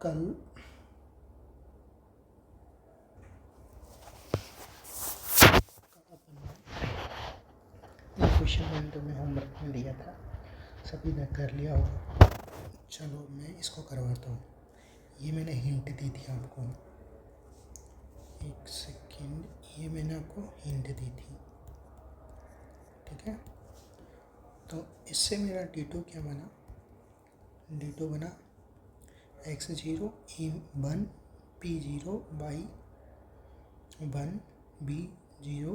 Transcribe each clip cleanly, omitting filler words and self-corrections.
कल question bank में homework में दिया था, सभी ने कर लिया होगा। चलो मैं इसको करवाता हूँ। ये मैंने हिंट दी थी आपको, एक सेकेंड, ये मैंने आपको हिंट दी थी, ठीक है। तो इससे मेरा D2 क्या बना, D2 बना x0 E1 P0 by 1 B0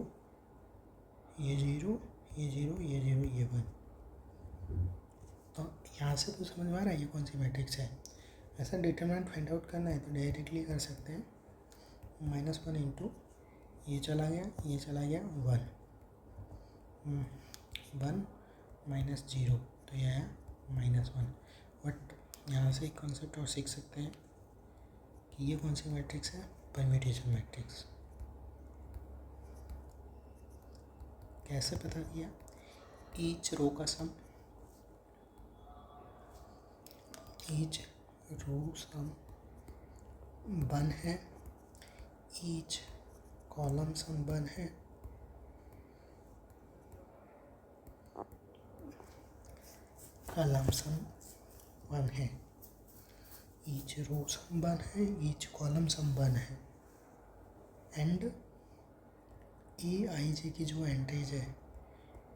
ये 0 ये 0 ये 0 ये 1। तो यहाँ से तो समझ में आ रहा है ये कौन सी मैट्रिक्स है। ऐसा डिटरमिनेंट फाइंड आउट करना है तो डायरेक्टली कर सकते हैं, -1 इंटू ये चला गया 1 माइनस 0, तो यह है -1। बट यहाँ से एक कॉन्सेप्ट और सीख सकते हैं कि ये कौन सी मैट्रिक्स है, परम्यूटेशन मैट्रिक्स। कैसे पता किया, ईच रो का सम, ईच रो सम 1 है, ईच कॉलम सम 1 है, कॉलम सम 1 है, ईच रो सम 1 है, ईच कॉलम सम 1 है, एंड EIJ की जो एंट्रीज है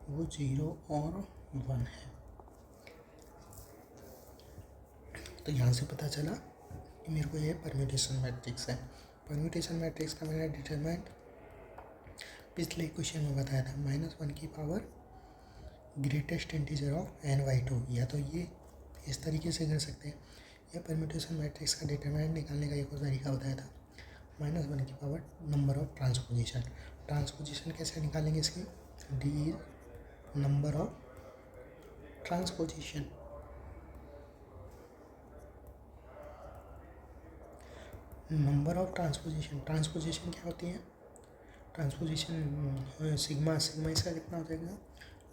वो 0 और 1 है। तो यहाँ से पता चला कि मेरे को ये परम्यूटेशन मैट्रिक्स है। परम्यूटेशन मैट्रिक्स का मैंने डिटरमिनेंट पिछले क्वेश्चन में बताया था, -1 की power greatest integer of n/2, या तो ये इस तरीके से कर सकते हैं, या परम्यूटेशन मैट्रिक्स का डिटरमिनेंट निकालने का एक और तरीका बताया था, -1 की power number of transposition. Transposition कैसे निकालेंगे इसकी, D number of transposition, number of transposition. Transposition क्या होती है, ट्रांसपोजिशन सिग्मा इसका कितना हो जाएगा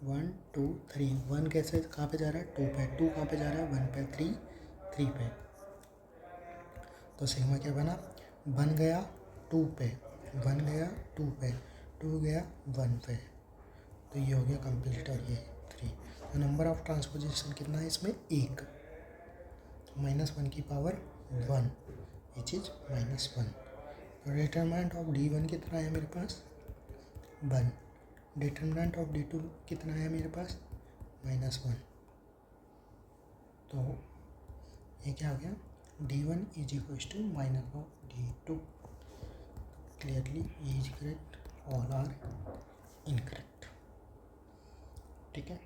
1 2 3। 1 कैसे कहाँ पे जा रहा है 2 पे, 2 कहाँ पे जा रहा है 1 पे, 3 पे। तो सिग्मा क्या बना, 1 गया 2 पे, 1 गया 2 पे, 2 गया 1 पे, तो ये हो गया कंप्लीट, और ये 3। तो नंबर ऑफ ट्रांसपोजिशन कितना है इसमें 1, -1 की पावर 1 विच इज -1। तो डिटरमिनेंट ऑफ D1 कितना है मेरे पास 1, डिटरमिनेंट ऑफ D2 कितना है मेरे पास -1। तो ये क्या हो गया, D1 is equal to -1/D2। Clearly ये is correct, all are incorrect, ठीक है।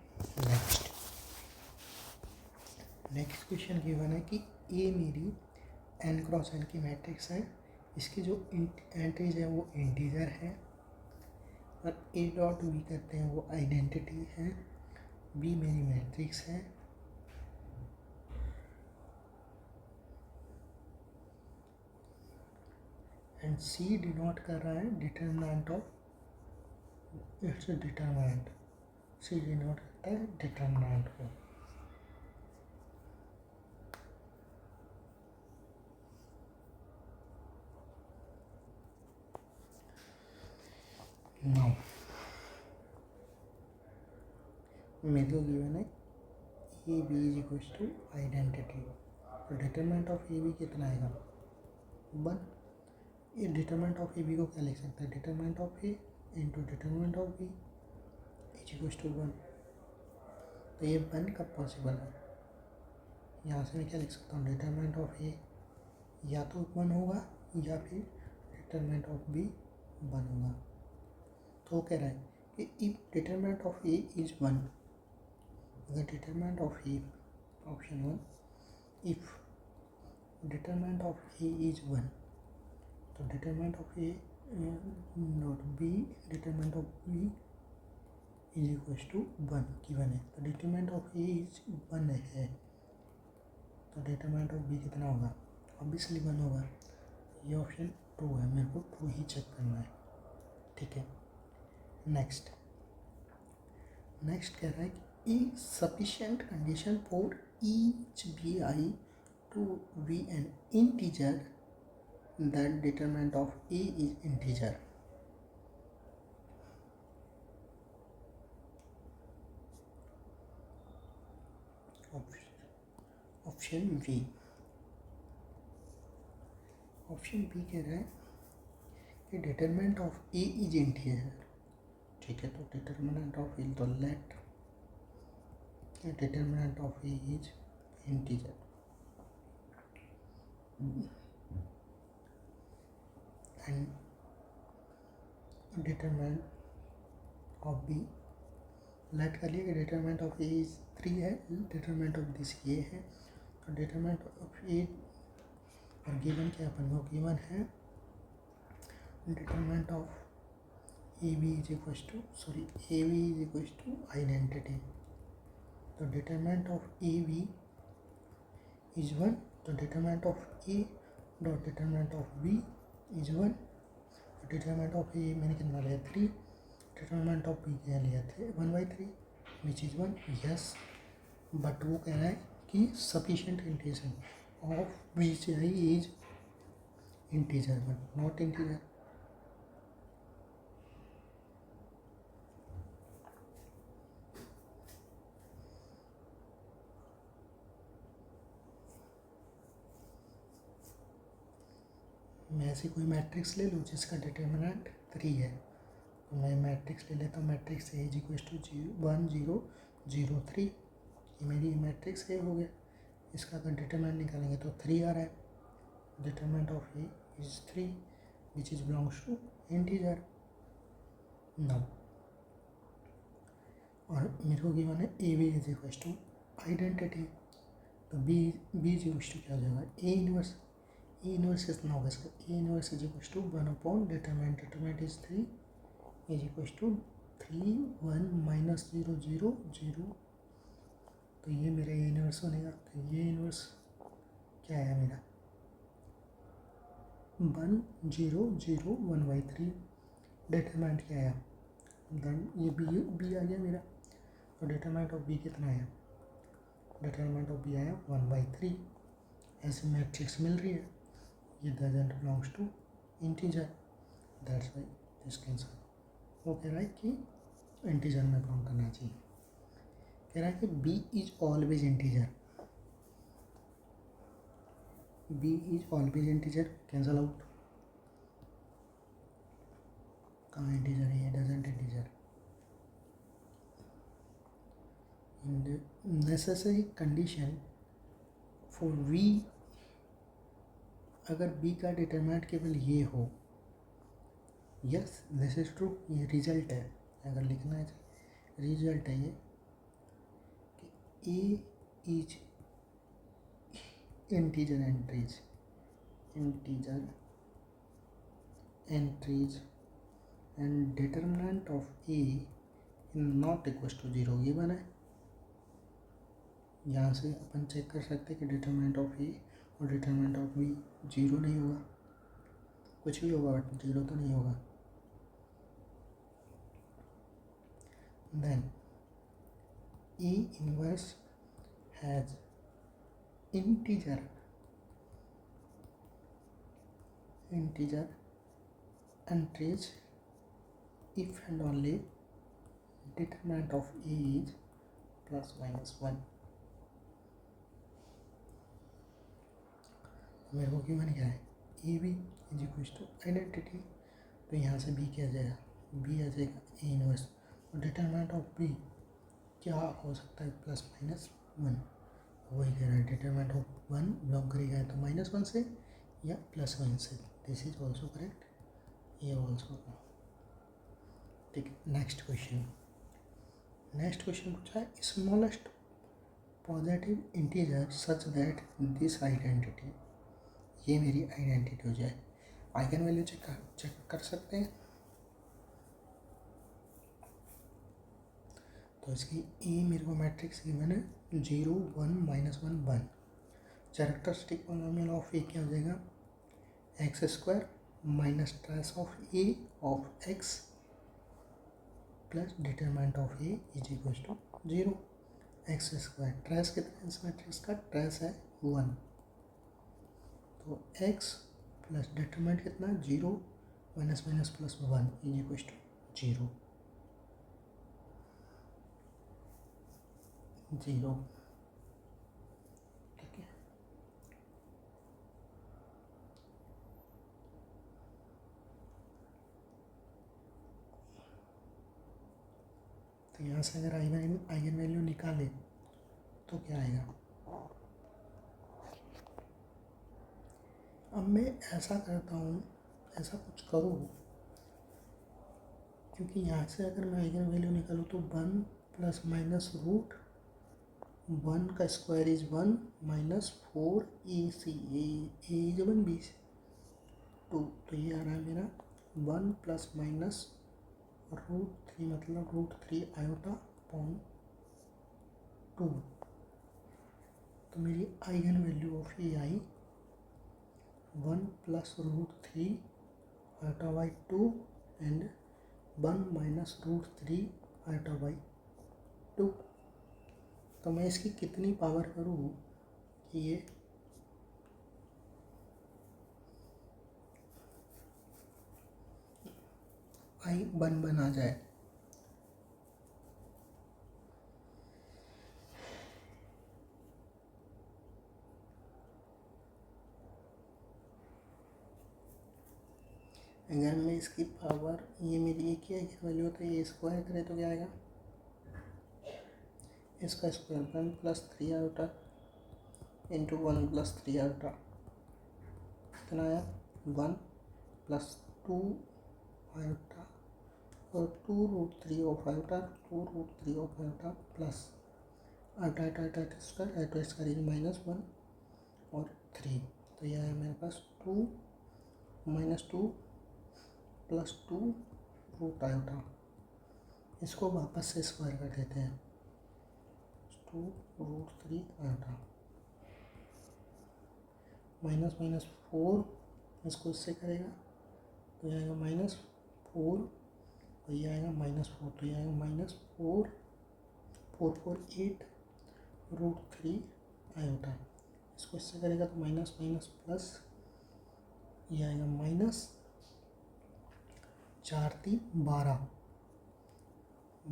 नेक्स्ट क्वेश्चन गिवन है कि ए मेरी n×n की मैट्रिक्स है, इसकी जो एंट्रीज है वो इंटीजर है, और A.B करते हैं वो आइडेंटिटी है, B मेरी मैट्रिक्स है, एंड C डिनोट कर रहा है determinant of, it's determinant, C denote करता है डिटरमिनेंट को। नाउ मेरे को गिवन है AB is equal to identity, तो डिटरमिनेंट ऑफ AB कितना आएगा 1। ये डिटरमिनेंट ऑफ AB को क्या लिख सकते हैं, determinant of A into determinant of B is equal to 1। तो ये 1 कब पॉसिबल है, यहाँ से मैं क्या लिख सकता हूँ, डिटरमिनेंट ऑफ A या तो 1 होगा, या फिर डिटरमिनेंट ऑफ B 1 होगा। तो कह रहा है कि if determinant of A is 1, अगर determinant of A, option 1, if determinant of A is 1, तो determinant of A not B, determinant of B is equal to 1 given है, तो डिटरमिनेंट ऑफ A इज 1 है, तो डिटरमिनेंट ऑफ B कितना होगा, obviously 1 होगा। ये ऑप्शन 2 है, मेरे को 2 ही चेक करना है, ठीक है। नेक्स्ट कह रहा है कि sufficient condition for each BI to be an integer, that determinant of a is integer. Option B कह रहा है कि determinant of A is integer. ठीक है, तो डिटरमिनेंट ऑफ ए, तो let determinant of A is integer and determinant of B, let कर लिया कि डिटरमिनेंट ऑफ ए इज 3 है, डिटरमिनेंट ऑफ दिस ये है. तो डिटरमिनेंट ऑफ ए और गिवन क्या अपन को गिवन है, determinant of A B is equal to identity. तो determinant of A B is 1, तो determinant of A dot determinant of B is 1. Determinant of A मैंने कितना लिया 3, डिटरमिनेंट ऑफ बी क्या लिया थे 1/3 विच इज़ 1. यस, बट वो कह रहा है कि sufficient integer of which I is integer but not integer. मैं ऐसी कोई मैट्रिक्स ले लूँ जिसका डिटरमिनेंट 3 है, तो मैं मैट्रिक्स ले लेता हूँ. Matrix A is equal to 1 0 0 3. ये मेरी मैट्रिक्स ए हो गया. इसका अगर डिटरमिनेंट निकालेंगे तो 3 आ रहा है. Determinant of A is 3 which is belongs to integer. Now और मेरे को गिवन है A B is equal to identity. तो बी इज इक्वल टू क्या हो जाएगा ए इनवर्स. ए इनवर्स कितना होगा इसका, A inverse is equal to 1 upon determinant is 3 is equal to 3 1 minus 0 0 0. तो ये मेरा ए इनवर्स बनेगा. तो ये इनवर्स क्या है मेरा 1 0 0 1/3. डिटरमिनेंट क्या आया, देन ये बी आ गया मेरा. तो डिटरमिनेंट ऑफ बी कितना आया, डिटरमिनेंट ऑफ बी आया 1/3. ऐसे मैट्रिक्स मिल रही है. ये doesn't belongs to integer, that's why this cancel. वो कह रहा है कि इंटीजर में बिलोंग करना चाहिए. कह रहा है कि B is always integer. B is always integer, cancel out. कहाँ इंटीजर है, ये doesn't integer. In the necessary condition for V, अगर बी का डिटरमिनेंट केवल ये हो, यस दिस इज ट्रू, ये रिजल्ट है. अगर लिखना है रिजल्ट है ये कि A is integer entries and determinant of A not equal to 0 ये बना है. यहाँ से अपन चेक कर सकते हैं कि डिटरमिनेंट ऑफ ए और डिटरमिनेंट ऑफ बी 0 नहीं होगा. कुछ भी होगा बट 0 तो नहीं होगा. Then A inverse has integer entries if and only determinant of A is plus minus 1. मेरे को क्यों क्या है A B is equal to identity. तो यहाँ से बी क्या आ जाएगा, बी आ जाएगा ए इनवर्स. और डिटरमिनेंट ऑफ बी क्या हो सकता है प्लस माइनस 1. वही कह रहा है डिटरमिनेंट ऑफ 1 बिलोंग करेगा तो -1 से या +1 से. दिस इज ऑल्सो करेक्ट, ये ऑल्सो. ठीक है, नेक्स्ट क्वेश्चन पूछा है smallest positive integer such that this identity, ये मेरी आइडेंटिटी हो जाए. आइगन वैल्यू चेक कर सकते हैं. तो इसकी ए मेरे को मैट्रिक्स गिवन है 0 1 -1 1. कैरेक्टरिस्टिक पॉलिनोमियल ऑफ ए क्या हो जाएगा x² minus trace of A of x plus determinant of A is equal to 0. x². Trace कितना है इस मैट्रिक्स का, ट्रेस है 1. तो x प्लस डिटरमिनेंट कितना है 0 minus minus plus 1 is equal to 0 0। ठीक है, तो यहाँ से अगर आइगन वैल्यू निकाले तो क्या आएगा। अब मैं ऐसा करता हूँ, ऐसा कुछ करो, क्योंकि यहाँ से अगर मैं आइगन वैल्यू निकालूँ तो 1 प्लस माइनस रूट 1 का square is 1 minus 4ac a is 1 b 2, तो ये आ रहा है मेरा 1 प्लस माइनस √3 मतलब √3 आयोटा अपॉन 2। तो मेरी eigen value of A I 1 plus √3 iota by 2 and 1 minus √3 iota by 2। तो मैं इसकी कितनी पावर करूँ कि ये आई 1 आ जाए। अगर मैं इसकी पावर, ये मेरी एक ही आइगन वैल्यू होता है, ये स्क्वायर करें तो क्या आएगा, इसका square 1 plus 3 iota into 1 plus 3 iota कितना आया 1 प्लस 2 आयोटा और 2√3 of iota 2√3 of iota plus iota iota square iota square minus 1 और 3। तो यह है मेरे पास 2 माइनस 2 प्लस 2 रूट आयोटा। इसको वापस से स्क्वायर कर देते हैं 2√3 आयोटा माइनस माइनस 4, इसको इससे करेगा तो ये आएगा -4 और ये आएगा -4, तो ये आएगा -4 4 4 8 √3 आयोटा। इसको इससे करेगा तो माइनस माइनस प्लस, ये आएगा -4 3 12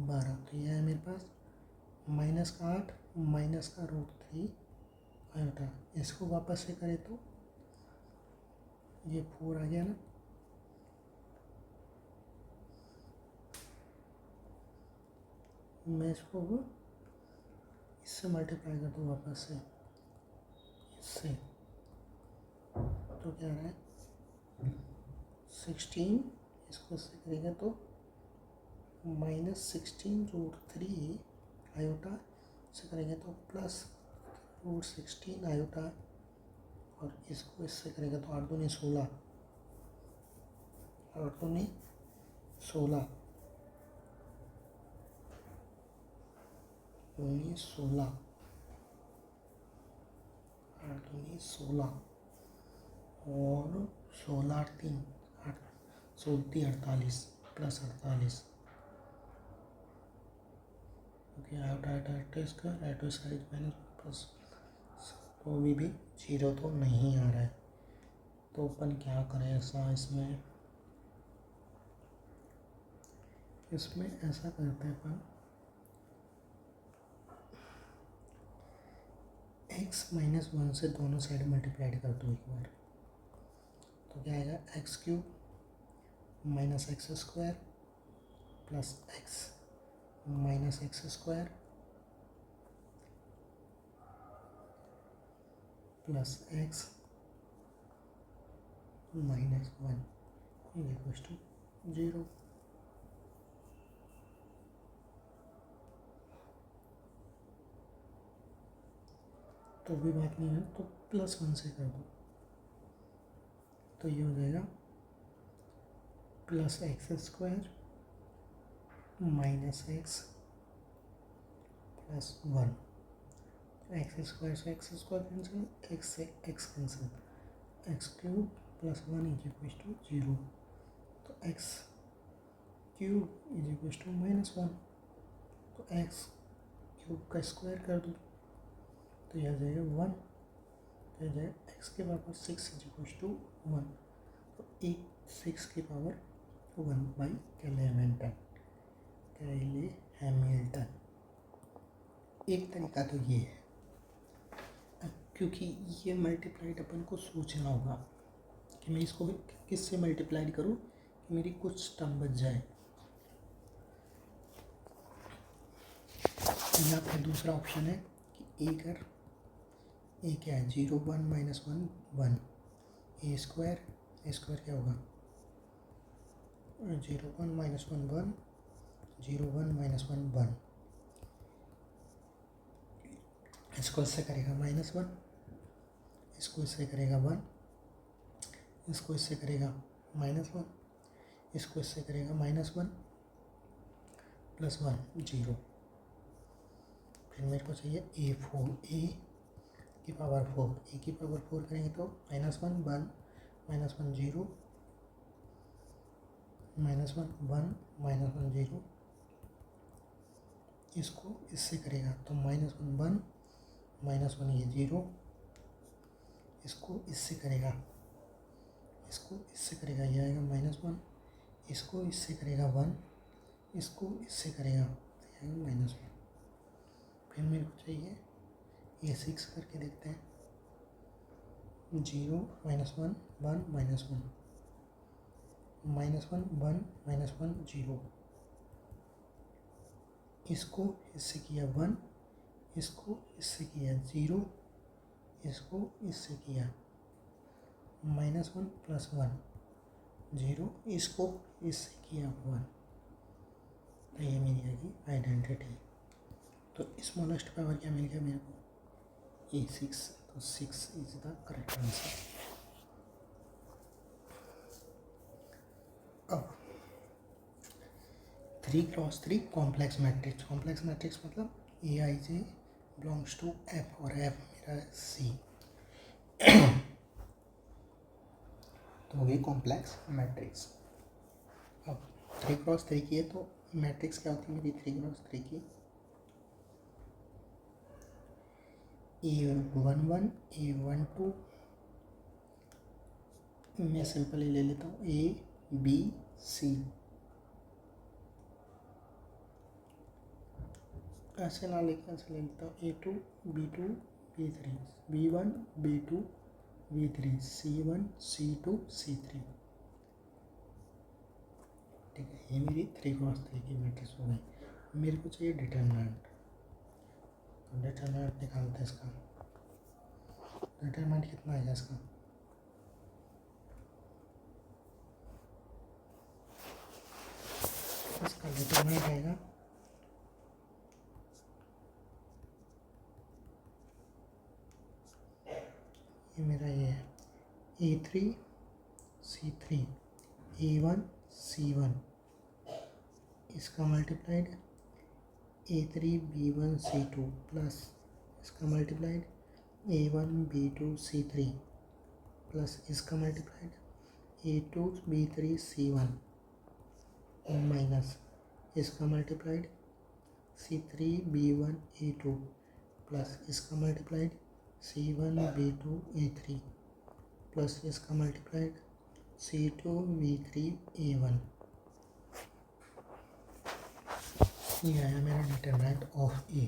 12, तो ये है मेरे पास -8 माइनस का √3 आयोटा। इसको वापस से करें तो ये 4 आ गया ना, मैं इसको इससे मल्टीप्लाई कर दूँ वापस से इससे, तो क्या आ रहा है 16, इसको इससे करेंगे तो -16√3 आयोटा से करेंगे तो प्लस √16 आयोटा और इसको इससे करेंगे तो 8 दूनी 16 8 दूनी 16 16 8 दूनी 16 और 16 8 3 8 16 48 plus 48, okay iota iota square iota square minus plus, तो अभी भी 0 तो नहीं आ रहा है। तो अपन क्या करें ऐसा, इसमें ऐसा करते हैं अपन x-1 से दोनों साइड मल्टीप्लाइड कर दो एक बार, तो क्या आएगा x³ minus x square plus x minus x square plus x minus 1 equals to 0। तो भी बात नहीं है तो +1 से कर दो, तो ये हो जाएगा plus x square minus x plus 1, x square से एक्स स्क्वायर कैंसिल, एक्स से x cancel, x³ plus 1 is equals to 0, तो x³ इज इक्वल्स टू -1, तो x³ का स्क्वायर कर दो तो यह आ जाएगा 1, क्या हो जाएगा, एक्स की पावर 6 इज इक्वल टू 1, तो एक 6 की पावर 1 बाई कैलेमिल्टन। एक तरीका तो ये है। अब क्योंकि ये मल्टीप्लाइड अपन को सोचना होगा कि मैं इसको किससे मल्टीप्लाइड करूँ कि मेरी कुछ टर्म बच जाए। यहाँ पे दूसरा ऑप्शन है कि ए कर, ए क्या है, 0 1 माइनस 1 1, ए स्क्वायर क्या होगा, 0 1 माइनस 1 1, 0 1 माइनस 1 1, इसको इससे करेगा -1, इसको इससे करेगा 1, इसको इससे करेगा -1, इसको इससे करेगा -1 प्लस 1 0। फिर मेरे को चाहिए A4, ए की पावर 4, ए की पावर 4 करेंगे तो -1 1 -1 0, -1 1 0, इसको इससे करेगा तो -1 1 -1 ये 0, इसको इससे करेगा ये आएगा -1, इसको इससे करेगा 1, इसको इससे करेगा तो ये आएगा -1। फिर मेरे को चाहिए ये 6 करके देखते हैं, 0 -1 1 -1 -1 -1 0, इसको इससे किया 1, इसको इससे किया 0, इसको इससे किया -1 प्लस 1 0, इसको इससे किया 1, तो ये मेरी आ गई आइडेंटिटी। तो स्मॉलेस्ट पावर क्या मिल गया मेरे को, A6, तो 6 इज द करेक्ट आंसर। अब 3x3 कॉम्प्लेक्स मैट्रिक्स मतलब Aij बिलोंग्स टू F और F मेरा C, तो हो गई कॉम्प्लेक्स मैट्रिक्स। अब 3x3 की है तो मैट्रिक्स क्या होती है मेरी 3x3 की, A11 A12, मैं सिंपली ले लेता हूँ ABC, ऐसे ना लेके ऐसे ले लेता हूँ A2 B2 B3 B1 B2 B3 C1 C2 C3, ठीक है। ये मेरी 3x3 की मैट्रिक्स हो गई। मेरे को चाहिए डिटरमिनेंट, तो डिटरमिनेंट निकालते हैं इसका। डिटरमिनेंट कितना आएगा इसका, इसका डिटरमिनेंट आएगा ये मेरा ये है A3 C3 A1 C1, इसका multiplied A3 B1 C2 plus इसका multiplied A1 B2 C3 plus इसका multiplied A2 B3 C1 minus इसका multiplied C3 B1 A2 plus इसका multiplied C1 B2 A3 plus इसका मल्टीप्लाइड C2 B3 A1। ये आया मेरा determinant of ए।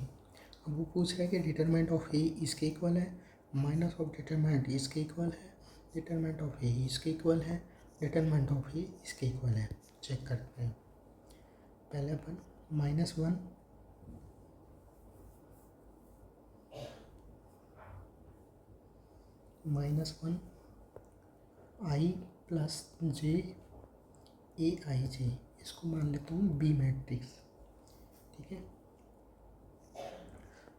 अब वो पूछ रहा है कि डिटरमिनेंट ऑफ ए इसके इक्वल है, माइनस ऑफ डिटरमिनेंट इसके इक्वल है, डिटरमिनेंट ऑफ ए इसके इक्वल है, डिटरमिनेंट ऑफ ए इसके इक्वल है। चेक करते हैं। पहले अपन -1 -1 आई प्लस जे ए आई जे, इसको मान लेता हूँ बी मैट्रिक्स, ठीक है।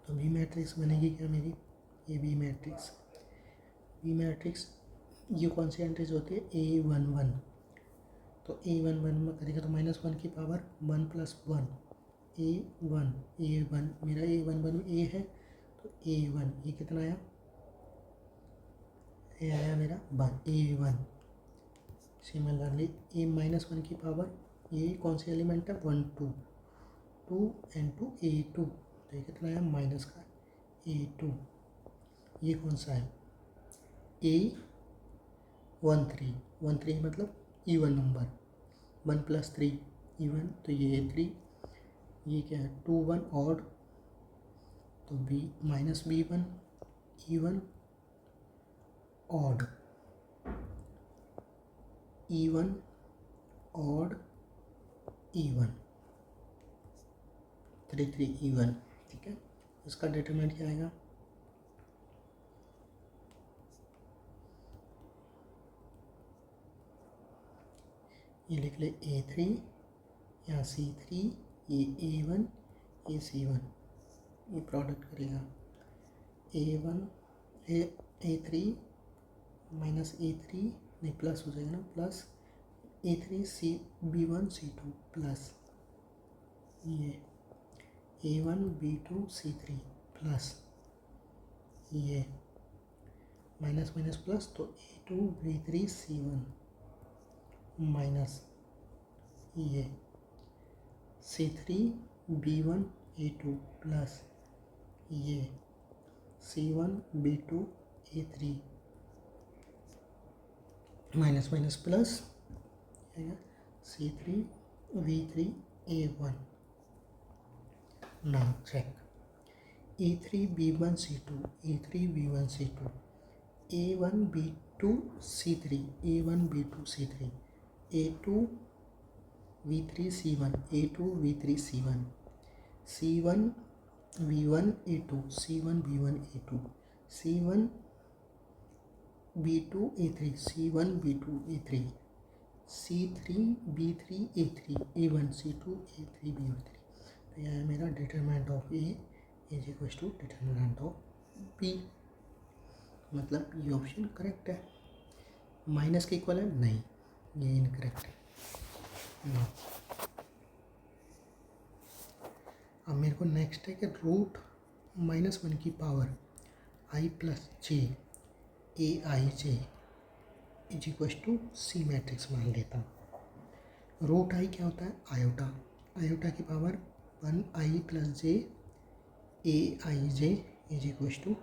तो बी मैट्रिक्स बनेगी क्या मेरी, ये बी मैट्रिक्स ये कौन सी एंट्रीज होती है A11, तो A11 में करेगा तो -1 की पावर 1 प्लस 1 A1 मेरा A11 A है तो A1 ये कितना आया, ये आया मेरा 1 A1। सिमिलरली A-1 की पावर, ये कौन सी एलिमेंट है 1 2 एंड 2 A2, तो ये कितना आया माइनस का A2, ये कौन सा है A13 मतलब इवन नंबर, 1+3 इवन, तो ये A3, ये क्या है 2 1 ऑड, तो B-1 even odd, even odd even, 3 3 even. ठीक है, इसका डिटरमिनेंट क्या आएगा, ये लिख ले A3, यहाँ C3, ये A1, ये C1, ये प्रोडक्ट करेगा A1 A3 माइनस A3, नहीं प्लस हो जाएगा ना, plus A3 B1 C2 plus ये A1 B2 C3 प्लस ये माइनस माइनस प्लस, तो A2 B3 C1 माइनस ये C3 B1 A2 प्लस ये C1 B2 A3 minus minus plus C3 V3 A1। Now check A3 B1 C2, A3 B1 C2, A1 B2 C3, A1 B2 C3, A2 V3 C1, A2 V3 C1, C1 V1 A2, C1 V1 A2, C1 B2 A3, C1 B2 A3, C3 B3 A3, A1 C2 A3 B3। तो यह है मेरा determinant of A is equal to determinant of B। मतलब ये option correct है। Minus के equal है नहीं, ये इनकरेक्ट है। नो, अब मेरे को नेक्स्ट है कि √-1 की power I plus j AI J is equal to C matrix मान लेता हूँ। √I क्या होता है, आयोटा, आयोटा की power 1I plus j AI J is equal to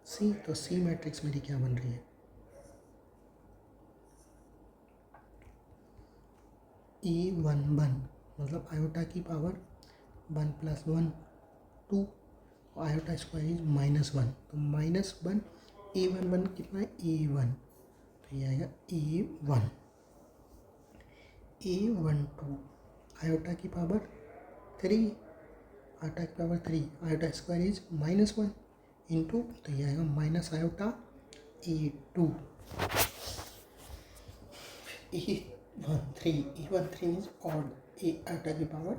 C। तो C मैट्रिक्स मेरी क्या बन रही है, E11 मतलब आयोटा की पावर 1 + 1 2, आयोटा स्क्वायर इज -1, तो -1 A11 कितना है A1, तो ये आएगा A1। A12 आयोटा की पावर 3, आयोटा की power 3, iota square is -1 into, तो ये आएगा minus iota A2। E13 is odd, iota की पावर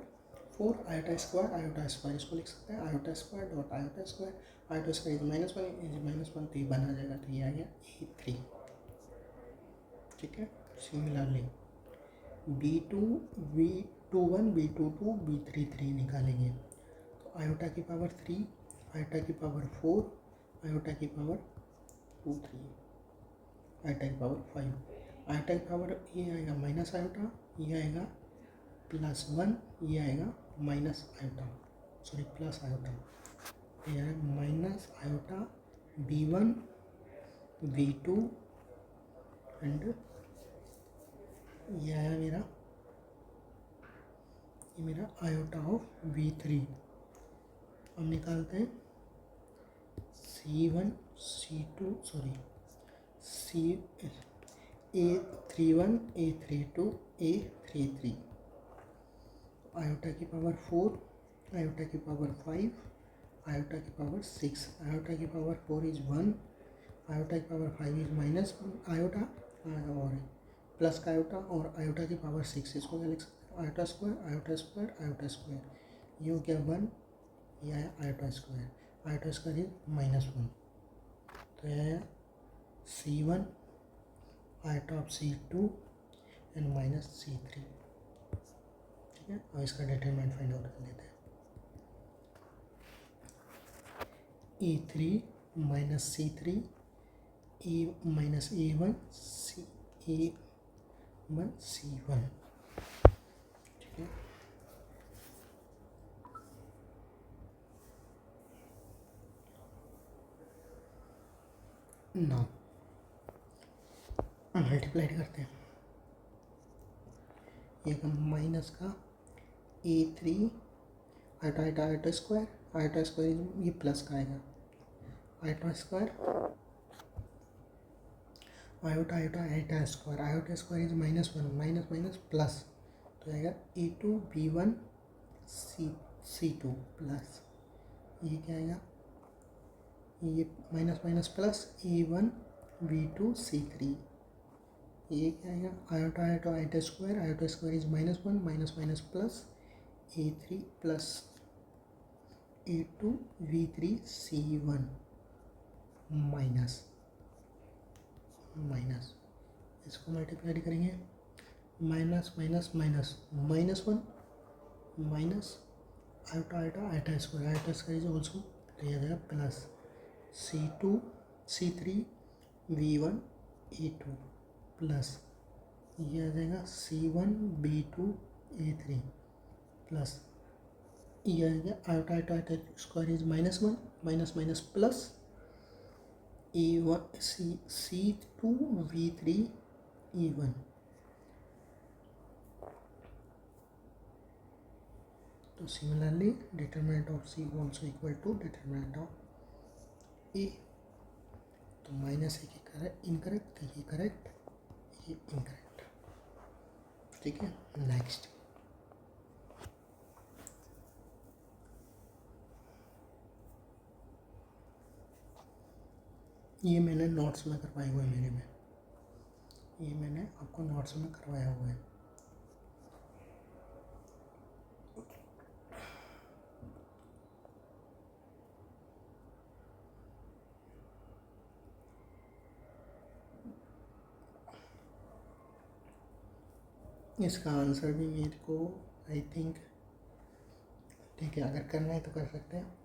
4, आयोटा स्क्वायर इसको लिख सकते हैं iota square dot iota square, iota square is -1 तो ये बना जाएगा, तो ये आ गया A3। ठीक है, सिमिलरली B21 B22 B33 निकालेंगे, तो आयोटा की पावर 3, आयोटा की पावर 4, आयोटा की पावर 2 3, आयोटा की पावर 5, आयोटा की पावर ये आएगा माइनस आयोटा, ये आएगा +1, ये आएगा minus iota, sorry plus iota, ये है minus iota B1 B2 and ये है मेरा, ये मेरा आयोटा ऑफ B3। अब निकालते हैं C1 C2 sorry A31 A32 A33, iota की पावर 4, आयोटा की पावर 5, आयोटा की पावर 6, आयोटा की पावर 4 इज 1, आयोटा की पावर 5 इज -1 आयोटा और प्लस का आयोटा, और आयोटा की पावर 6 इसको क्या लिख सकते हैं iota square iota square iota square, ये हो गया 1, यह है आयोटा स्क्वायर इज -1, तो यह है C1 iota of C2 and minus C3। ठीक है, और इसका डिटरमिनेंट फाइंड आउट कर लेते हैं। E3 minus C3 E minus A1 A1 C1। ठीक है, नाउ मल्टीप्लाइड करते हैं, ये माइनस का A3 iota iota iota square, iota square ये प्लस का आएगा, iota square iota iota iota square, iota square is -1, minus minus plus, तो आएगा A2B1C2 प्लस, ये क्या आएगा, ये माइनस माइनस प्लस A1B2C3, ये क्या आएगा, iota iota iota square is -1, minus minus plus A3 plus A2V3C1 minus minus, इसको मल्टीप्लाई करेंगे, minus minus minus -1 minus iota iota iota square is also, तो ये आ जाएगा प्लस C2C3V1A2 प्लस, ये आ जाएगा C1B2A3 प्लस, ये आ गया iota iota iota square is -1, minus minus plus C2V3E1, तो similarly determinant of C also equal to determinant of A, तो माइनस A की इनकरेक्ट, ये करेक्ट, ये इनकरेक्ट, ठीक है। नेक्स्ट, ये मैंने नोट्स में करवाए हुए हैं मेरे में, ये मैंने आपको नोट्स में करवाया हुआ है। इसका आंसर भी मेरे को आई थिंक ठीक है, अगर करना है तो कर सकते हैं।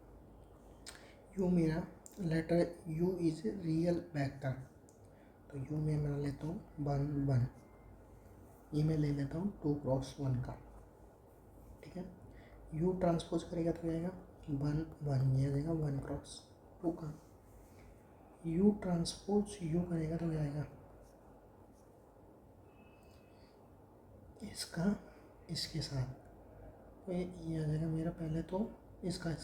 यू मेरा letter U is real vector, तो यू में मैं लेता हूँ 1 1, ये मैं ले लेता हूँ 2 क्रॉस 1 का, ठीक है। यू ट्रांसपोज करेगा तो आएगा 1 1, ये आ जाएगा 1 क्रॉस 2 का। यू ट्रांसपोज यू करेगा तो आएगा इसका इसके साथ, तो ये आ जाएगा मेरा पहले तो इसका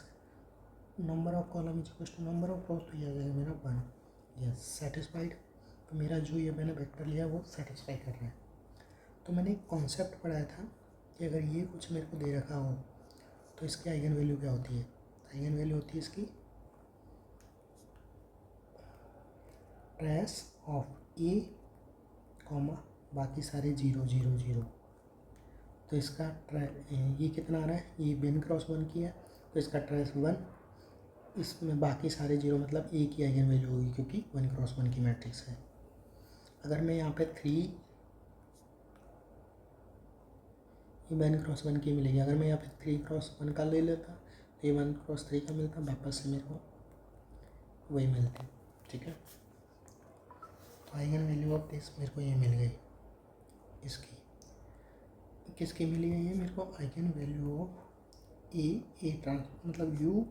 number of column is equal to number of rows, तो ये आ जाएगा मेरा 1, यस साटिस्फाइड। तो मेरा जो ये मैंने वेक्टर लिया वो सेटिस्फाई कर रहा है। तो मैंने एक कॉन्सेप्ट पढ़ाया था कि अगर ये कुछ मेरे को दे रखा हो तो इसकी आइगन वैल्यू क्या होती है, आइगन वैल्यू होती है इसकी ट्रेस ऑफ ए कॉमा बाकी सारे 0 0 0, तो इसका ये कितना आ रहा है, ये बिन क्रॉस 1 की है, तो इसका ट्रेस 1, इसमें बाकी सारे 0 मतलब ए की आइगन वैल्यू होगी क्योंकि 1 क्रॉस 1 की मैट्रिक्स है। अगर मैं यहाँ पे 3 ये 1 क्रॉस 1 की मिलेगी, अगर मैं यहाँ पे 3 क्रॉस 1 का ले लेता तो ये 1 क्रॉस 3 का मिलता, वापस से मेरे को वही मिलती, ठीक है। तो आइगन वैल्यू ऑफ दिस मेरे को ये मिल गई, इसकी किसकी मिली है ये मेरे को, eigen value of A trans मतलब यू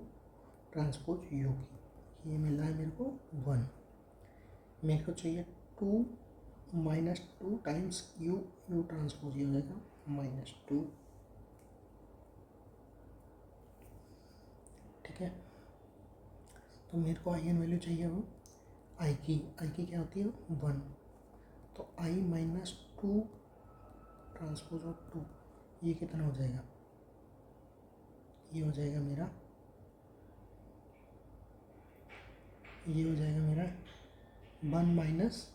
ट्रांसपोज यू की, ये मिल रहा है मेरे को 1, मेरे को चाहिए 2 -2 टाइम्स यू ट्रांसपोज, ये हो जाएगा -2, ठीक है। तो मेरे को आइगन वैल्यू चाहिए वो आई की क्या होती है 1, तो I -2 ट्रांसपोज ऑफ 2, ये कितना हो जाएगा, ये हो जाएगा मेरा 1 माइनस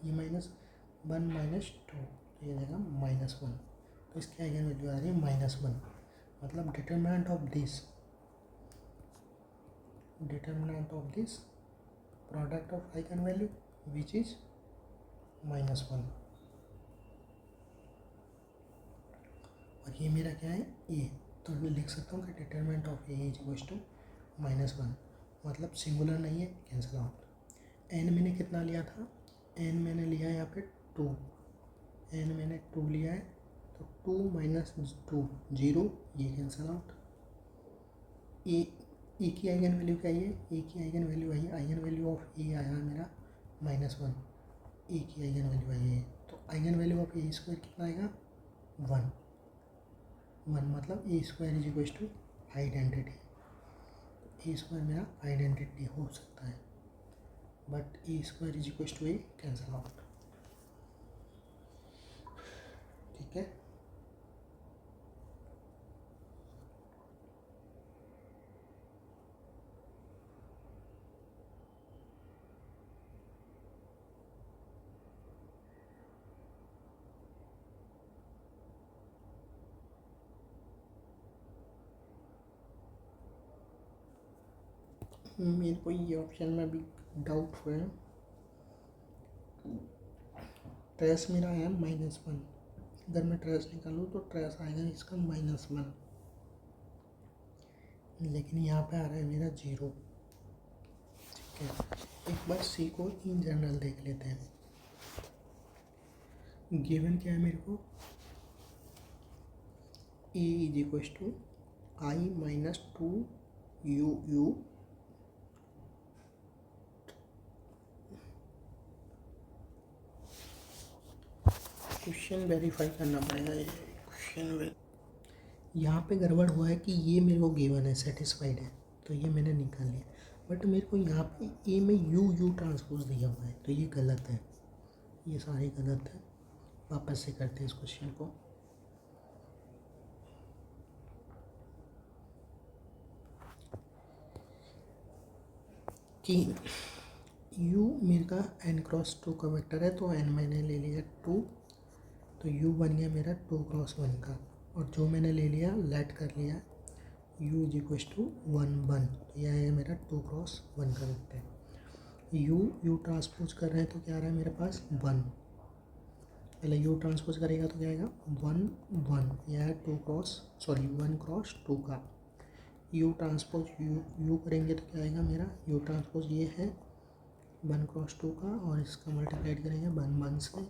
ये -1 -2, तो ये हो जाएगा -1, तो इसकी आइगन वैल्यू आ रही है -1, मतलब determinant of this product of eigen value which is -1, और ये मेरा क्या है ए, तो मैं लिख सकता हूँ कि determinant of A is equal to -1, मतलब सिंगुलर नहीं है, कैंसिल आउट। एन मैंने कितना लिया था, एन मैंने लिया है यहाँ पे 2, एन मैंने 2 लिया है, तो 2 - 2 0, ये कैंसिल आउट। ए की आइगन वैल्यू क्या है, ए की आइगन वैल्यू आई, आइगन वैल्यू ऑफ ए आया मेरा -1, ए की आइगन वैल्यू आई है, तो eigen value of A square कितना आएगा 1 1, मतलब A square is equal to identity. A square मेरा आइडेंटिटी हो सकता है, but A square is equal to A cancel out. ठीक है, मेरे को ये ऑप्शन में भी डाउट हुआ है। ट्रेस मेरा है -1, अगर मैं ट्रेस निकालूँ तो ट्रेस आएगा इसका -1, लेकिन यहाँ पे आ रहा है मेरा 0। ठीक है, एक बार सी को इन जनरल देख लेते हैं। गिवन क्या है मेरे को, A is equal to I-2 u question verify करना पड़ेगा। ये क्वेश्चन यहाँ पे गड़बड़ हुआ है कि ये मेरे को गिवन है, सेटिस्फाइड है, तो ये मैंने निकाल लिया, बट मेरे को यहाँ पे ए में यू ट्रांसपोज दिया हुआ है, तो ये गलत है, ये सारे गलत है। वापस से करते हैं इस क्वेश्चन को। कि u मेरे का n×2 का वेक्टर है, तो n मैंने ले लिया 2, तो u बन गया मेरा 2×1 का, और जो मैंने ले लिया लेट कर लिया u इज इक्वल टू 1 1, तो यह है मेरा 2×1 का वेक्टर। u ट्रांसपोज कर रहे हैं तो क्या आ रहा है मेरे पास 1, पहले u ट्रांसपोज करेगा तो क्या आएगा 1 1, यह है 1×2 का। u ट्रांसपोज u करेंगे तो क्या आएगा मेरा u ट्रांसपोज ये है 1×2 का, और इसका मल्टीप्लाइड करेंगे 1 1 से,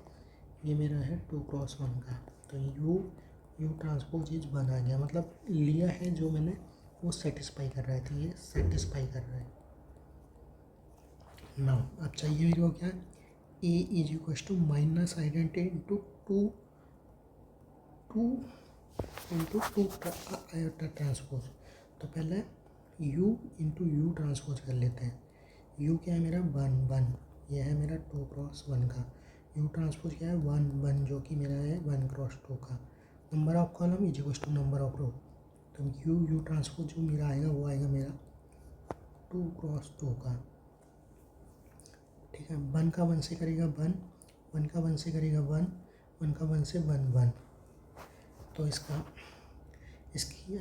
ये मेरा है 2×1 का, तो u ट्रांसपोज इज 1 आ गया, मतलब लिया है जो मैंने वो सेटिस्फाई कर रहा है, तो ये सेटिस्फाई कर रहा है। नाउ अब चाहिए मेरे को क्या, A is equal to minus identity into two iota transpose, तो पहले u ट्रांसपोज कर लेते हैं। u क्या है मेरा 1 1, यह है मेरा 2×1 का, u ट्रांसपोज क्या है 1 1, जो कि मेरा है 1×2 का। Number of column is equal to number of row, तो u ट्रांसपोज जो मेरा आएगा वो आएगा मेरा 2×2 का। ठीक है, 1 का 1 से करेगा 1, 1 का 1 से करेगा 1, 1 का 1 से 1 1, तो इसकी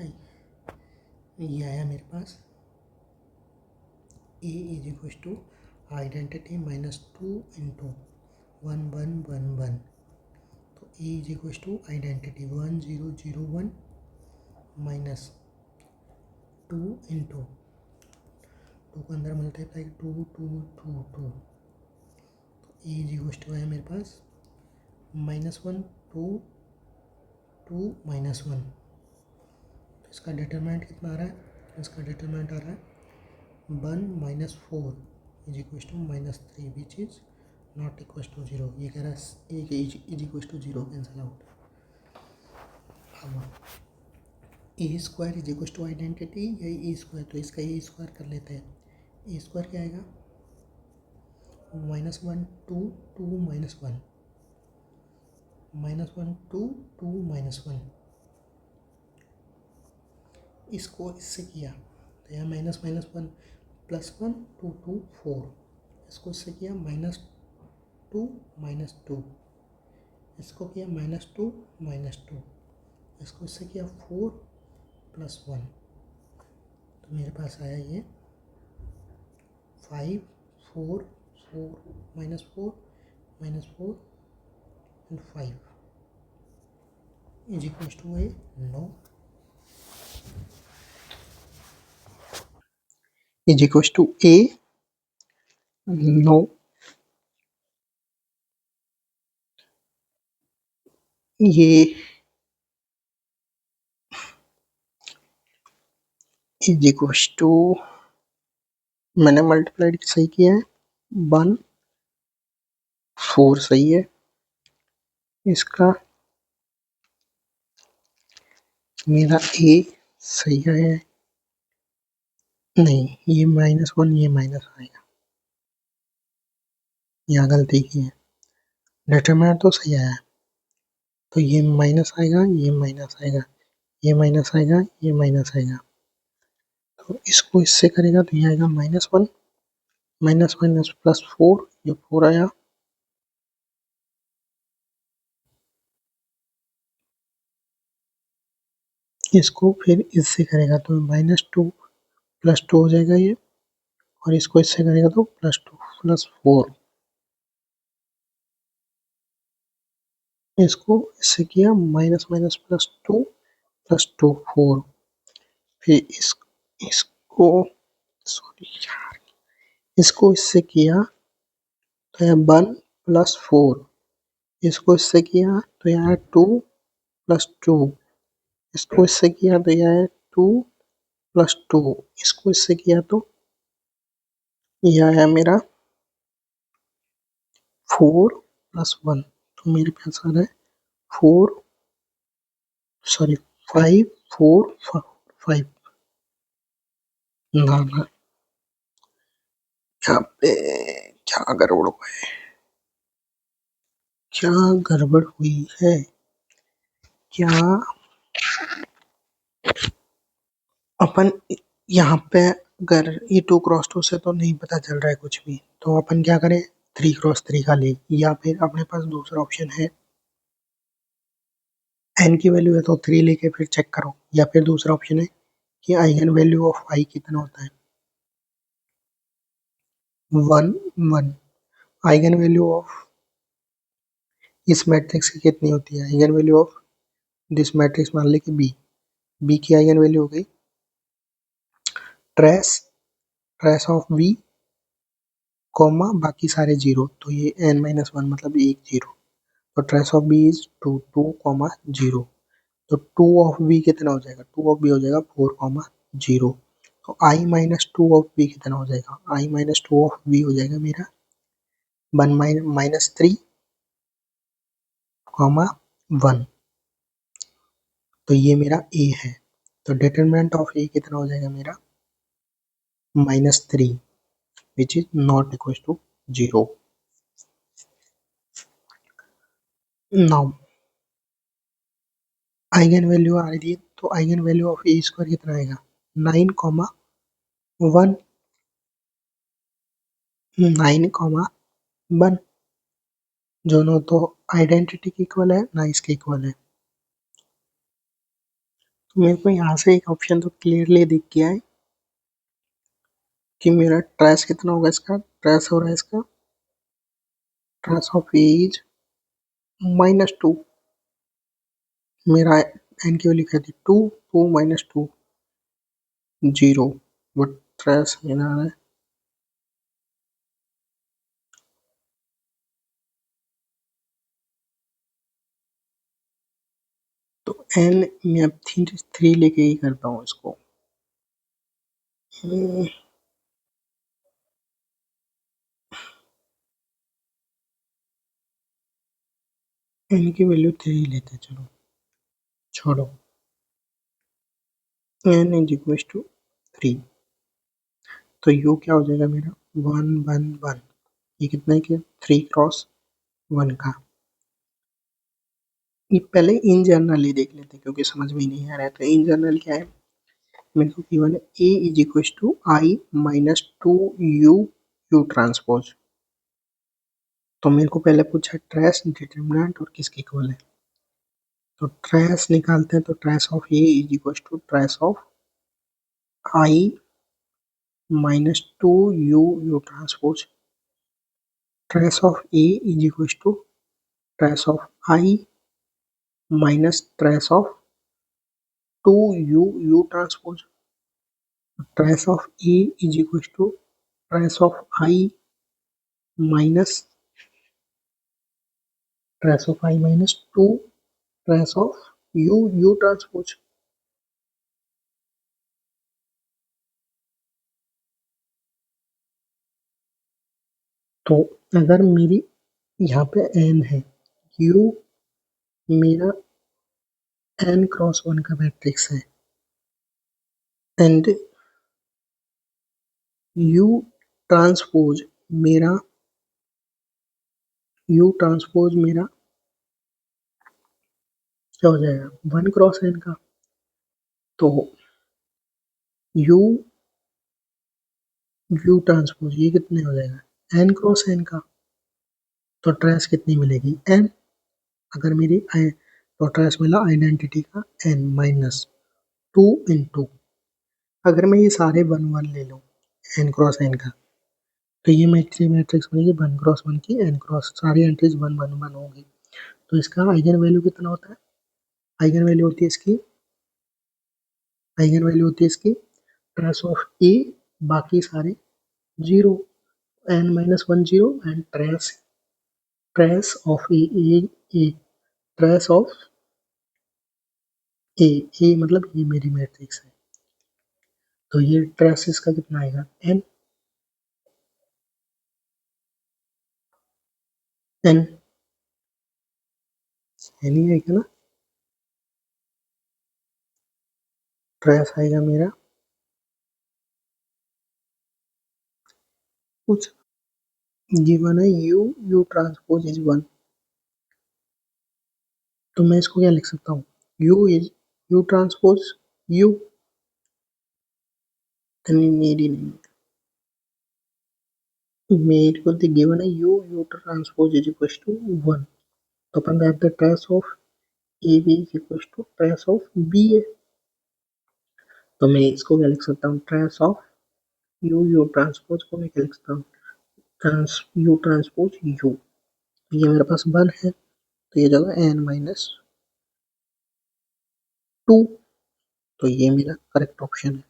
ये आया मेरे पास A is equal to identity -2 into 1 1 1 1, तो A is equal to identity 1 0 0 1 -2 into 2 को अंदर मल्टीप्लाई 2 2 2 2, तो ए इज इक्वल टू है मेरे पास -1 2 2 -1, तो इसका डिटरमिनेंट कितना आ रहा है, इसका डिटरमिनेंट आ रहा है 1 -4 is equal to -3, which is not equal to 0। ये कह रहा है A is equal to 0, cancel out. अब A square is equal to identity, यही ए स्क्वायर, तो इसका ए स्क्वायर कर लेते हैं। ए स्क्वायर क्या आएगा -1 2 2 -1 -1 2 2 -1, इसको इससे किया तो यहाँ -1 +1 2 2 4, इसको इससे किया -2 -2, इसको किया -2 -2, इसको इससे किया 4 +1, तो मेरे पास आया ये 5 4 4 -4 -4 and 5 is equal to A no, is equal to A no. ये इज इक्वल टू मैंने मल्टीप्लाइड सही किया है 1 4 सही है। इसका मेरा ए सही है, नहीं ये -1 ये माइनस आएगा, यहाँ गलती की है। डिटरमिनेंट तो सही आया, तो ये माइनस आएगा, ये माइनस आएगा, ये माइनस आएगा, ये माइनस आएगा, तो इसको इससे करेगा तो ये आएगा -1 माइनस माइनस +4, ये 4 आया। इसको फिर इससे करेगा तो -2 +2 हो जाएगा ये, और इसको इससे करेगा तो +2 +4, इसको इससे किया माइनस माइनस +2 +2 4, फिर इसको सॉरी यार, इसको इससे किया तो यह 1 +4, इसको इससे किया तो यह 2 +2, इसको इससे किया तो यह 2 +2, इसको इससे किया तो यह है मेरा 4 +1, तो मेरे पास आ रहा है 4 सॉरी 5 4 5 ना ना, यहाँ पे क्या गड़बड़ हुआ है, क्या गड़बड़ हुई है, क्या अपन यहाँ पे अगर ये 2 क्रॉस 2 से तो नहीं पता चल रहा है कुछ भी, तो अपन क्या करें 3 क्रॉस 3 का ले, या फिर अपने पास दूसरा ऑप्शन है n की वैल्यू है तो 3 लेके फिर चेक करो, या फिर दूसरा ऑप्शन है कि आइगन वैल्यू ऑफ i कितना होता है 1 1, आइगन वैल्यू ऑफ इस मैट्रिक्स की कितनी होती है, eigen value of this matrix मान ले कि बी की आइगन वैल्यू हो गई trace trace of B comma बाकी सारे जीरो, तो ये n-1 मतलब एक जीरो, तो trace of B is 2 2 comma 0, तो 2 ऑफ बी कितना हो जाएगा, 2 ऑफ बी हो जाएगा 4 कॉमा 0, तो i माइनस 2 ऑफ बी कितना हो जाएगा, i माइनस 2 ऑफ बी हो जाएगा मेरा 1 माइनस 3 कॉमा 1, तो ये मेरा a है, तो डिटरमिनेंट ऑफ a कितना हो जाएगा मेरा -3 which is not equal to 0। Now eigen value आ रही है, तो eigen value of A square कितना आएगा 9 कॉमा 1 9 कॉमा 1, दोनों तो आइडेंटिटी के इक्वल है ना इसके इक्वल है, तो मेरे को यहाँ से एक ऑप्शन तो क्लियरली दिख गया है कि मेरा ट्रेस कितना होगा, इसका ट्रेस हो रहा है इसका ट्रेस ऑफ ए इज -2, मेरा एन की वैल्यू क्या थी 2 2 -2 0, बट ट्रेस मेरा है तो एन मैं अब 3 लेके ही करता हूँ इसको, एन की वैल्यू 3 लेते हैं, चलो छोड़ो, n इज इक्वल टू 3, तो यू क्या हो जाएगा मेरा 1 1 1, ये कितना है कि 3 क्रॉस 1 का, ये पहले इन जनरल ही देख लेते हैं क्योंकि समझ में ही नहीं आ रहा है, तो इन जनरल क्या है मेरे को गिवन है a is equal to i minus 2 U U transpose, तो मेरे को पहले पूछा ट्रेस डिटरमिनेंट और किसके इक्वल है, तो ट्रेस निकालते हैं, तो trace of a is equal to trace of i minus 2 U U transpose, trace of a is equal to trace of i minus trace of 2 U U transpose, trace of a is equal to trace of i minus trace of i minus 2 trace of U U transpose, तो अगर मेरी यहाँ पे n है, u मेरा n cross 1 का matrix है and u transpose मेरा क्या हो जाएगा 1 क्रॉस n का। तो u ट्रांसपोज ये कितने हो जाएगा n क्रॉस n का। तो ट्रेस कितनी मिलेगी n। अगर मेरी तो ट्रेस मिला आइडेंटिटी का n माइनस 2 इंटू, अगर मैं ये सारे 1 1 ले लूँ n क्रॉस n का, तो ये मैट्रिक्स बनेगी 1 क्रॉस 1 की n क्रॉस सारी एंट्रीज 1 1 1 होगी। तो इसका आइगन वैल्यू कितना होता है, आइगन वैल्यू होती है इसकी ट्रेस ऑफ ए, बाकी सारे 0, n minus 1 0 and trace of A trace of A मतलब ये मेरी मैट्रिक्स है। तो ये ट्रेस इसका कितना आएगा n ही आएगा ना। ट्रेस आएगा मेरा कुछ गिवन है u ट्रांसपोज इज 1। तो मैं इसको क्या लिख सकता हूँ, u ट्रांसपोज u मेरी नहीं, मेरे को गिवन है u transpose is equal to 1। तो अपन that the trace of A B is equal to trace of B A. तो मैं इसको क्या लिख सकता हूँ, ट्रेस ऑफ यू ट्रांसपोज को मैं क्या लिख सकता हूँ, यू ट्रांसपोज यू। ये मेरे पास 1 है तो ये जगह n माइनस 2। तो ये मेरा करेक्ट ऑप्शन है।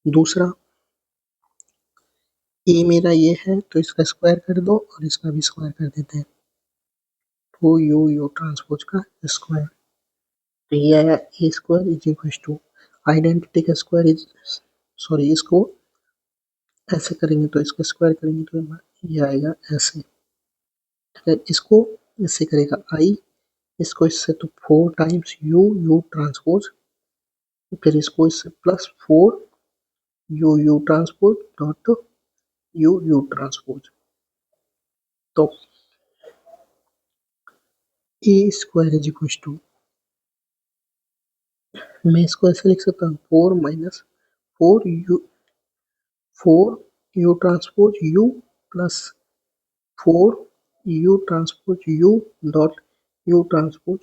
दूसरा ए मेरा ये है तो इसका स्क्वायर कर दो और इसका भी स्क्वायर कर देते हैं। तो यू ट्रांसपोज का स्क्वायर, तो ये आया A square is equal to identity का स्क्वायर इज, सॉरी इसको ऐसे करेंगे तो इसका स्क्वायर करेंगे तो ये आएगा ऐसे, ठीक है। इसको इससे करेगा आई, इसको इससे तो 4 टाइम्स यू ट्रांसपोज, फिर इसको इससे plus 4 U transpose dot U transpose. तो A square is equal to, मैं इसको ऐसे लिख सकता हूँ 4 minus 4 U transpose U plus 4 U transpose U dot U transpose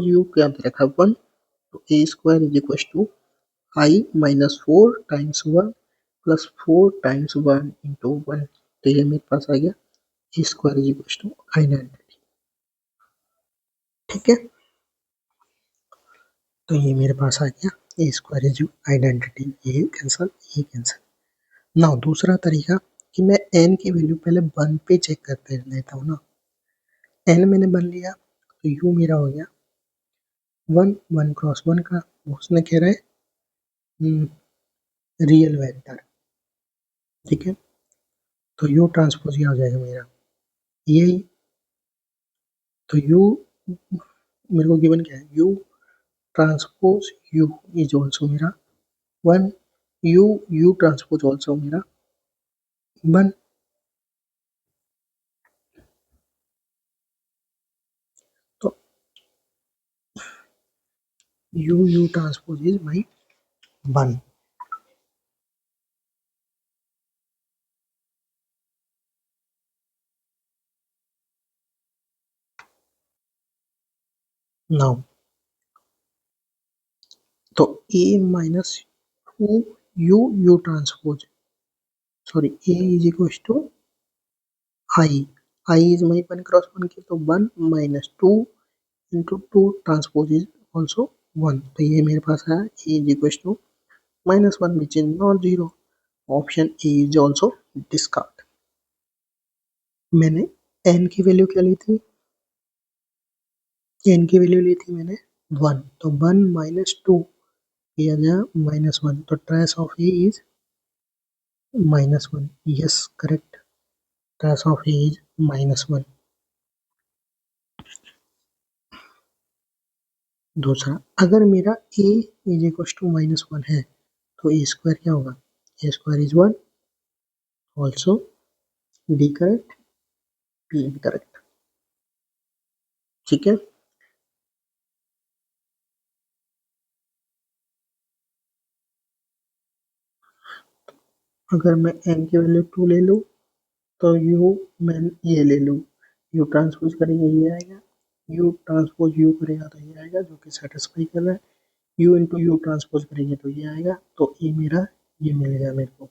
U क्या दे रखा है 1। तो A square is equal to I minus 4 times 1 plus 4 times 1 into 1। तो ये मेरे पास आ गया A square is equal to identity, ठीक है। तो ये मेरे पास आ गया ए स्क्वायर इज आइडेंटिटी, ये कैंसल। ना दूसरा तरीका कि मैं n की वैल्यू पहले 1 पे चेक करते लेता हूँ ना। n मैंने 1 लिया तो u मेरा हो गया 1 क्रॉस 1 का, उसने कह रहा है रियल वेक्टर, ठीक है। तो u ट्रांसपोज ये हो जाएगा मेरा यही। तो u मेरे को गिवन क्या है, u transpose u is also मेरा 1, u ट्रांसपोज ऑल्सो मेरा 1। तो u transpose is my 1। Now तो a minus 2 u transpose, sorry a is equal to I is my 1 cross 1 की, तो 1 minus 2 into 2 transpose is also 1। तो ये मेरे पास है a is equal to minus 1 which is not 0। Option A is also discard. मैंने n की value क्या ली थी, n की वैल्यू ली थी मैंने 1, तो 1 माइनस 2 किया गया माइनस 1, तो trace of A is minus 1। Yes correct. Trace of A is -1। दूसरा, अगर मेरा a इज इक्वल टू -1 है तो ए स्क्वायर क्या होगा? A square is 1। Also D correct, P incorrect. ठीक है। अगर मैं n की वैल्यू 2 ले लूँ तो u मैं ये ले लूँ, u ट्रांसपोज करेंगे ये आएगा, u ट्रांसपोज u करेगा तो ये आएगा, जो कि सेटिस्फाई कर रहा है। u इंटू यू ट्रांसपोज करेंगे तो ये आएगा, तो ए मेरा ये मिल गया मेरे को।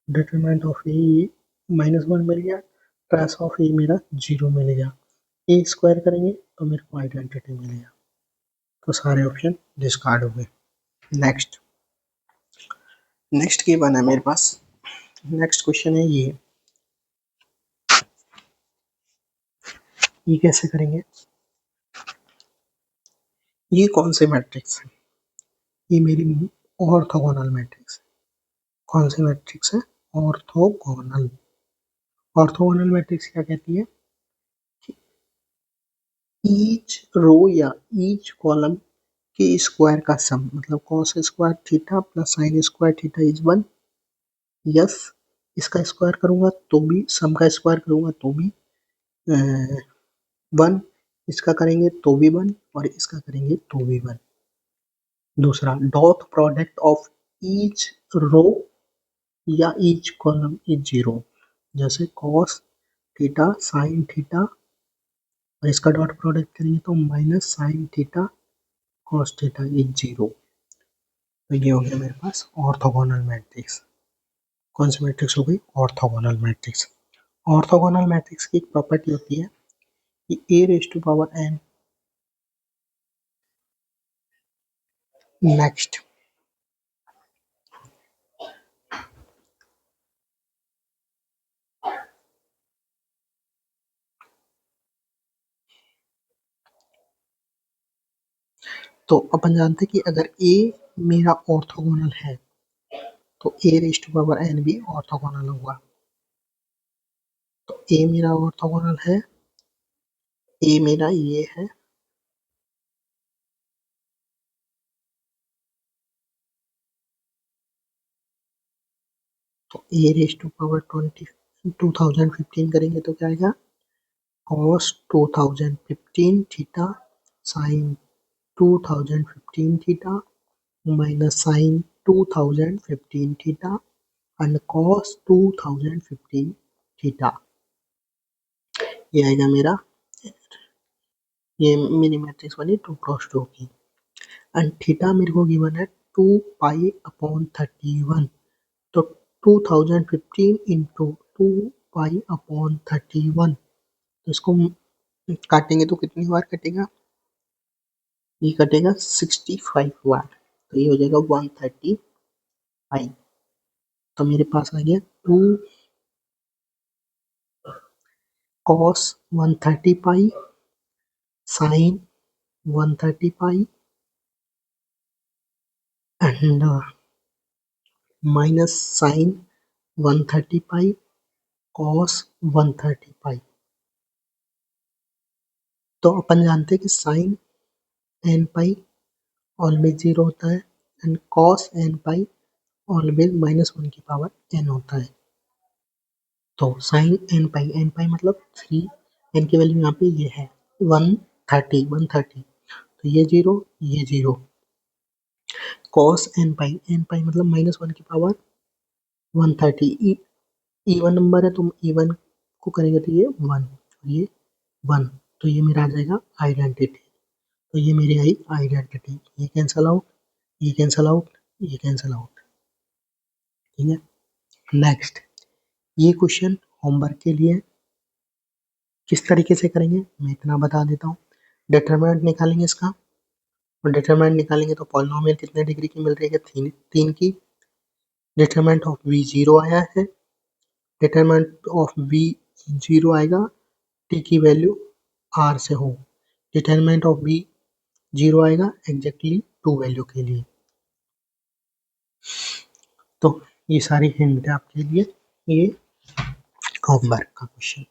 डिटरमिनेंट ऑफ ए -1 मिल गया, ट्रेस ऑफ ए मेरा 0 मिल गया। ए स्क्वायर करेंगे तो मेरे को आइडेंटिटी मिल गया। तो सारे ऑप्शन डिस्कार्ड हो गए। नेक्स्ट नेक्स्ट की बना है मेरे पास। नेक्स्ट क्वेश्चन है ये कैसे करेंगे? ये कौन से मैट्रिक्स है? ये मेरी ऑर्थोगोनल मैट्रिक्स। कौन सी मैट्रिक्स है? ऑर्थोगोनल। ऑर्थोगोनल मैट्रिक्स क्या कहती है? ईच रो या ईच कॉलम के स्क्वायर का सम, मतलब cos square theta plus sine square theta is 1। Yes, इसका स्क्वायर करूंगा तो भी, सम का स्क्वायर करूंगा तो भी 1, इसका करेंगे तो भी 1, और इसका करेंगे तो भी 1। दूसरा, dot product of each row या ईच कॉलम इज 0। जैसे कॉस थीटा साइन थीटा, और इसका डॉट प्रोडक्ट करेंगे तो minus sine theta cos theta is 0। तो ये हो गया मेरे पास ऑर्थोगोनल मैट्रिक्स। कौन सी मैट्रिक्स हो गई? Orthogonal matrix. ऑर्थोगोनल मैट्रिक्स की एक प्रॉपर्टी होती है कि A raise to power N. Next, तो अपन जानते हैं कि अगर ए मेरा ऑर्थोगोनल है तो ए रेज टू पावर एन भी ऑर्थोगोनल होगा। तो ए मेरा ऑर्थोगोनल है, ए मेरा ये है, तो ए रेज टू पावर 2015 करेंगे तो क्या आएगा? cos 2015 theta sin 2015 theta minus sin 2015 theta and cos 2015 theta. ये आएगा मेरा, ये मेरी मैट्रिक्स बनी 2x2 की। एंड थीटा मेरे को गिवन है 2 पाई अपॉन 31। तो 2015 इंटू 2 पाई अपॉन 31, तो इसको काटेंगे तो कितनी बार कटेगा? ये कटेगा 65 बार, तो ये हो जाएगा 135। तो मेरे पास आ गया 2 cos 130 pi sin 130 pi and minus sin 130 pi cos 130 पाई। तो अपन जानते हैं कि sin n पाई ऑलवेज 0 होता है and cos n pi always -1 की पावर n होता है। तो sin n पाई मतलब 3, n की वैल्यू यहाँ पे ये है 130, तो ये 0 ये 0। cos n पाई मतलब -1 की पावर 130। इवन नंबर है तो इवन को करेंगे तो ये 1 और ये 1, तो ये मेरा आ जाएगा आइडेंटिटी। तो ये मेरी आई आइडेंटिटी, ये कैंसल आउट, ये कैंसल आउट, ये कैंसल आउट। ठीक है। नेक्स्ट, ये क्वेश्चन होमवर्क के लिए किस तरीके से करेंगे मैं इतना बता देता हूँ। डिटरमिनेंट निकालेंगे इसका, और डिटरमिनेंट निकालेंगे तो पॉलिनोमियल कितने डिग्री की मिल रही है? 3 की। डिटरमिनेंट ऑफ v 0 आया है, डिटरमिनेंट ऑफ v 0 आएगा t की वैल्यू r से हो। डिटरमिनेंट ऑफ v 0 आएगा एग्जैक्टली 2 वैल्यू के लिए। तो ये सारी हिंट है आपके लिए, ये होमवर्क का क्वेश्चन।